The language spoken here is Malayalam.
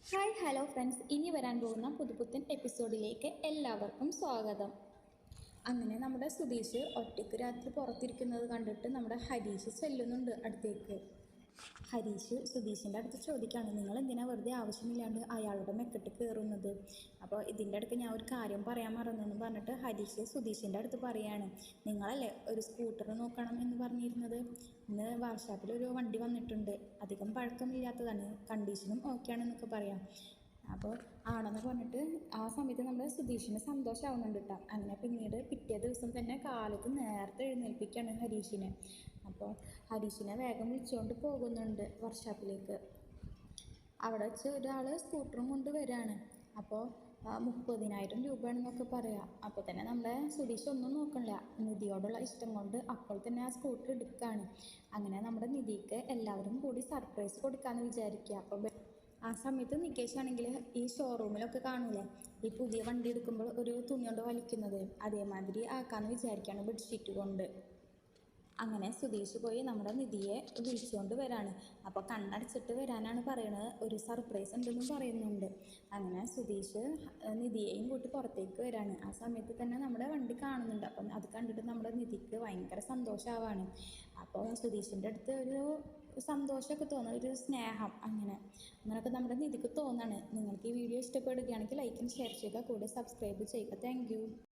ഹായ് ഹലോ ഫ്രണ്ട്സ്, ഇനി വരാൻ പോകുന്ന പുതുപുത്തൻ എപ്പിസോഡിലേക്ക് എല്ലാവർക്കും സ്വാഗതം. അങ്ങനെ നമ്മുടെ സുധീഷ് ഒറ്റയ്ക്ക് രാത്രി പുറത്തിരിക്കുന്നത് കണ്ടിട്ട് നമ്മുടെ ഹരീഷ് ചെല്ലുന്നുണ്ട് അടുത്തേക്ക്. ഹരീഷ് സുധീഷിൻ്റെ അടുത്ത് ചോദിക്കുകയാണ്, നിങ്ങൾ എന്തിനാ വെറുതെ ആവശ്യമില്ലാണ്ട് അയാളുടെ മെക്കെട്ട് കയറുന്നത്? അപ്പോൾ ഇതിൻ്റെ അടുത്ത് ഞാൻ ഒരു കാര്യം പറയാൻ മറന്നെന്ന് പറഞ്ഞിട്ട് ഹരീഷ് സുധീഷിൻ്റെ അടുത്ത് പറയാണ്, നിങ്ങളല്ലേ ഒരു സ്കൂട്ടർ നോക്കണം എന്ന് പറഞ്ഞിരുന്നത്? ഇന്ന് വർക്ക്ഷോപ്പിൽ ഒരു വണ്ടി വന്നിട്ടുണ്ട്, അധികം പഴക്കമില്ലാത്തതാണ്, കണ്ടീഷനും ഓക്കെ ആണെന്നൊക്കെ പറയാം. അപ്പോൾ ആണെന്ന് പറഞ്ഞിട്ട് ആ സമയത്ത് നമ്മുടെ സുധീഷിന് സന്തോഷമാവുന്നുണ്ട് കേട്ടോ. അങ്ങനെ പിന്നീട് പിറ്റേ ദിവസം തന്നെ കാലത്ത് നേരത്തെ എഴുന്നേൽപ്പിക്കുകയാണ് ഹരീഷിനെ. അപ്പോൾ ഹരീഷിനെ വേഗം വിളിച്ചുകൊണ്ട് പോകുന്നുണ്ട് വർക്ക്ഷോപ്പിലേക്ക്. അവിടെ വെച്ച് ഒരാൾ സ്കൂട്ടറും കൊണ്ട് വരികയാണ്. അപ്പോൾ 30,000 രൂപയാണെന്നൊക്കെ പറയാം. അപ്പോൾ തന്നെ നമ്മുടെ സുധീഷ് ഒന്നും നോക്കണില്ല, നിധിയോടുള്ള ഇഷ്ടം കൊണ്ട് അപ്പോൾ തന്നെ ആ സ്കൂട്ടർ എടുക്കുകയാണ്. അങ്ങനെ നമ്മുടെ നിധിക്ക് എല്ലാവരും കൂടി സർപ്രൈസ് കൊടുക്കാമെന്ന് വിചാരിക്കുക. അപ്പോൾ ആ സമയത്ത് നികേഷ് ആണെങ്കിൽ ഈ ഷോറൂമിലൊക്കെ കാണൂലേ, ഈ പുതിയ വണ്ടി എടുക്കുമ്പോൾ ഒരു തുണി കൊണ്ട് വലിക്കുന്നത്, അതേമാതിരി ആക്കാമെന്ന് വിചാരിക്കുകയാണ് ബെഡ്ഷീറ്റ് കൊണ്ട്. അങ്ങനെ സുധീഷ് പോയി നമ്മുടെ നിധിയെ വിളിച്ചുകൊണ്ട് വരാണ്. അപ്പോൾ കണ്ണടച്ചിട്ട് വരാനാണ് പറയണത്, ഒരു സർപ്രൈസ് ഉണ്ടെന്നും പറയുന്നുണ്ട്. അങ്ങനെ സുധീഷ് നിധിയെയും കൂട്ടി പുറത്തേക്ക് വരാണ്. ആ സമയത്ത് തന്നെ നമ്മുടെ വണ്ടി കാണുന്നുണ്ട്. അപ്പം അത് കണ്ടിട്ട് നമ്മുടെ നിധിക്ക് ഭയങ്കര സന്തോഷമാവാണ്. അപ്പോൾ സുധീഷിൻ്റെ അടുത്ത് ഒരു സന്തോഷമൊക്കെ തോന്നുന്നു, ഒരു സ്നേഹം, അങ്ങനെയൊക്കെ നമ്മുടെ നിധിക്ക് തോന്നാണ്. നിങ്ങൾക്ക് ഈ വീഡിയോ ഇഷ്ടപ്പെടുകയാണെങ്കിൽ ലൈക്കും ഷെയർ ചെയ്യുക, കൂടെ സബ്സ്ക്രൈബ് ചെയ്യുക. താങ്ക്